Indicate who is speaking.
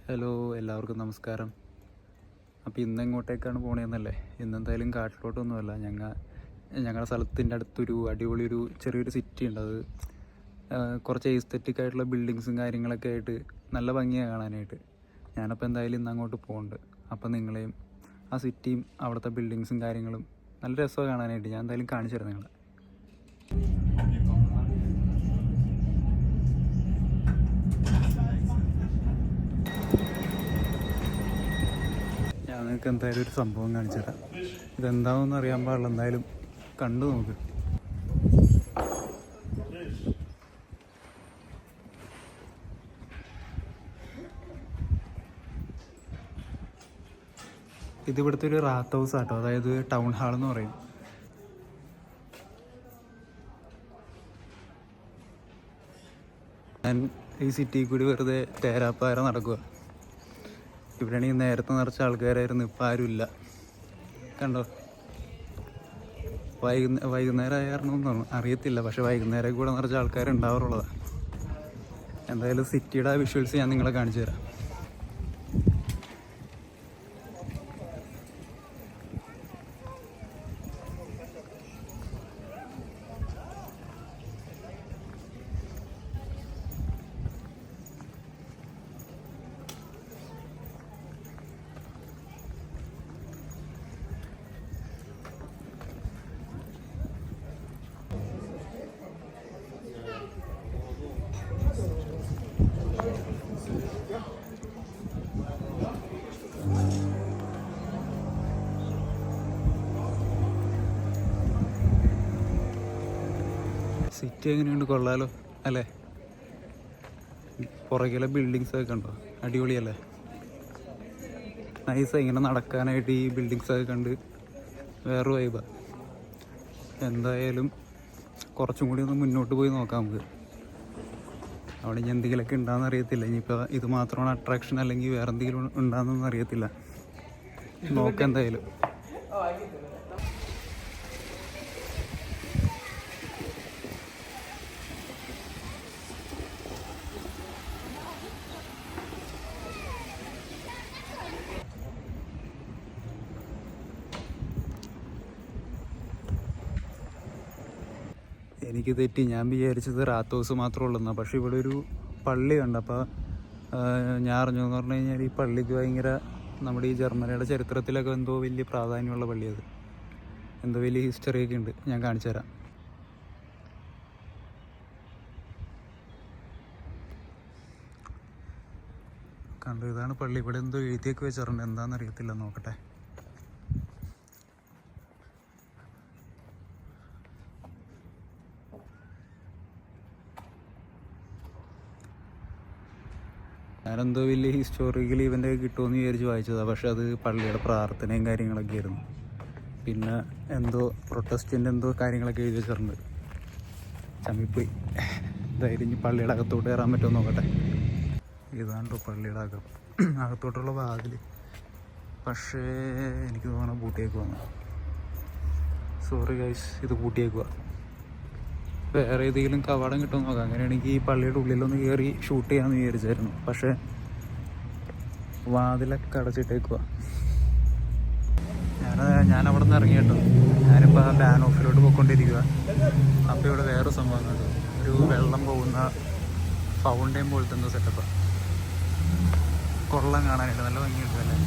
Speaker 1: Hello, എല്ലാവർക്കും നമസ്കാരം. അപ്പോൾ ഇന്നെങ്ങോട്ടേക്കാണ് പോണതെന്നല്ലേ? ഇന്നെന്തായാലും കാട്ടിലോട്ടൊന്നുമല്ല. ഞങ്ങളുടെ സ്ഥലത്തിൻ്റെ അടുത്തൊരു അടിപൊളിയൊരു ചെറിയൊരു സിറ്റി ഉണ്ട്. അത് കുറച്ച് എസ്തെറ്റിക് ആയിട്ടുള്ള ബിൽഡിങ്സും കാര്യങ്ങളൊക്കെ ആയിട്ട് നല്ല ഭംഗിയാണ് കാണാനായിട്ട്. ഞാനപ്പോൾ എന്തായാലും ഇന്ന് അങ്ങോട്ട് പോകുന്നുണ്ട്. അപ്പോൾ നിങ്ങളെയും ആ സിറ്റിയും അവിടുത്തെ ബിൽഡിങ്സും കാര്യങ്ങളും നല്ല രസമാണ് കാണാനായിട്ട്. ഞാൻ എന്തായാലും കാണിച്ചു തരാം നിങ്ങളെ. ഞാൻ നിങ്ങൾക്ക് എന്തായാലും ഒരു സംഭവം കാണിച്ചു തരാം. ഇതെന്താണെന്ന് അറിയാൻ പാടില്ല, എന്തായാലും കണ്ടു നോക്ക്. ഇതിവിടുത്തെ ഒരു റാത്ത് ഹൗസ് ആട്ടോ, അതായത് ടൗൺ ഹാൾ എന്ന് പറയും. ഞാൻ ഈ സിറ്റിയിൽ കൂടി വെറുതെ തേരാപ്പാര നടക്കുക. ഇവിടെയാണെങ്കിൽ നേരത്തെ നിറച്ച ആൾക്കാരായിരുന്നു, ഇപ്പം ആരുമില്ല. കണ്ടോ, വൈകുന്നേരം ആയിരുന്നൊന്നും അറിയത്തില്ല, പക്ഷെ വൈകുന്നേരം കൂടെ നിറച്ച ആൾക്കാരുണ്ടാവാറുള്ളതാണ്. എന്തായാലും സിറ്റിയുടെ ആ വിഷ്വൽസ് ഞാൻ നിങ്ങളെ കാണിച്ചു തരാം. സിറ്റി എങ്ങനെയുണ്ട്? കൊള്ളാലോ അല്ലേ? പുറകിലെ ബിൽഡിങ്സൊക്കെ കണ്ടോ? അടിപൊളിയല്ലേ? നൈസാണ് ഇങ്ങനെ നടക്കാനായിട്ട്. ഈ ബിൽഡിങ്സൊക്കെ കണ്ട് വേറെ വൈബാണ്. എന്തായാലും കുറച്ചും കൂടി ഒന്ന് മുന്നോട്ട് പോയി നോക്കാം നമുക്ക്. അവിടെ ഇനി എന്തെങ്കിലുമൊക്കെ ഉണ്ടാകുന്ന അറിയത്തില്ല. ഇനിയിപ്പോൾ ഇത് മാത്രമാണ് അട്രാക്ഷൻ അല്ലെങ്കിൽ വേറെ എന്തെങ്കിലും ഉണ്ടാകുന്നൊന്നും അറിയത്തില്ല. നോക്കാം എന്തായാലും. എനിക്ക് തെറ്റി, ഞാൻ വിചാരിച്ചത് റാത്ത് ഹൗസ് മാത്രമേ ഉള്ളൂ. പക്ഷേ ഇവിടെ ഒരു പള്ളി കണ്ട. അപ്പോൾ ഞാൻ അറിഞ്ഞതെന്ന് പറഞ്ഞു കഴിഞ്ഞാൽ ഈ പള്ളിക്ക് ഭയങ്കര നമ്മുടെ ഈ ജർമ്മനിയുടെ ചരിത്രത്തിലൊക്കെ എന്തോ വലിയ പ്രാധാന്യമുള്ള പള്ളിയത്, എന്തോ വലിയ ഹിസ്റ്ററിയൊക്കെ ഉണ്ട്. ഞാൻ കാണിച്ചു തരാം. കണ്ടു, ഇതാണ് പള്ളി. ഇവിടെ എന്തോ എഴുതിയൊക്കെ വെച്ചിട്ടുണ്ട്, എന്താണെന്ന് അറിയത്തില്ല, നോക്കട്ടെ. ഞാനെന്തോ വലിയ ഹിസ്റ്റോറിക്കൽ ഇവൻ്റ് കിട്ടുമെന്ന് വിചാരിച്ച് വായിച്ചതാണ്. പക്ഷെ അത് പള്ളിയുടെ പ്രാർത്ഥനയും കാര്യങ്ങളൊക്കെ ആയിരുന്നു. പിന്നെ എന്തോ പ്രൊട്ടസ്റ്റിൻ്റെ എന്തോ കാര്യങ്ങളൊക്കെ എഴുതി വെച്ചിട്ടുണ്ട്. ചമ്മിപ്പോയി. ധൈര്യം ഇനി പള്ളിയുടെ അകത്തോട്ട് കയറാൻ പറ്റുമോ നോക്കട്ടെ. ഇതാണ്ടോ പള്ളിയുടെ അകത്തോട്ടുള്ള വാതിൽ. പക്ഷേ എനിക്ക് തോന്നണം പൂട്ടിയേക്കുവാണ്. സോറി ഗൈസ്, ഇത് പൂട്ടിയേക്കുക. വേറെ ഏതെങ്കിലും കവാടം കിട്ടുമെന്ന് നോക്കാം. അങ്ങനെയാണെങ്കിൽ ഈ പള്ളിയുടെ ഉള്ളിലൊന്ന് കയറി ഷൂട്ട് ചെയ്യാമെന്ന് വിചാരിച്ചായിരുന്നു. പക്ഷേ വാതിലൊക്കെ അടച്ചിട്ടേക്കുക. ഞാൻ അവിടെ നിന്ന് ഇറങ്ങി കേട്ടോ. ഞാനിപ്പോൾ ബാൻ ഓഫിലോട്ട് പോയിക്കൊണ്ടിരിക്കുക. അപ്പോൾ ഇവിടെ വേറെ സംഭവം കണ്ടു. ഒരു വെള്ളം പോകുന്ന ഫൗണ്ടൈൻ പോലത്തെ എന്തോ സെറ്റപ്പാണ്. കൊള്ളം കാണാനായിട്ട് നല്ല ഭംഗിയുണ്ട് അല്ലേ?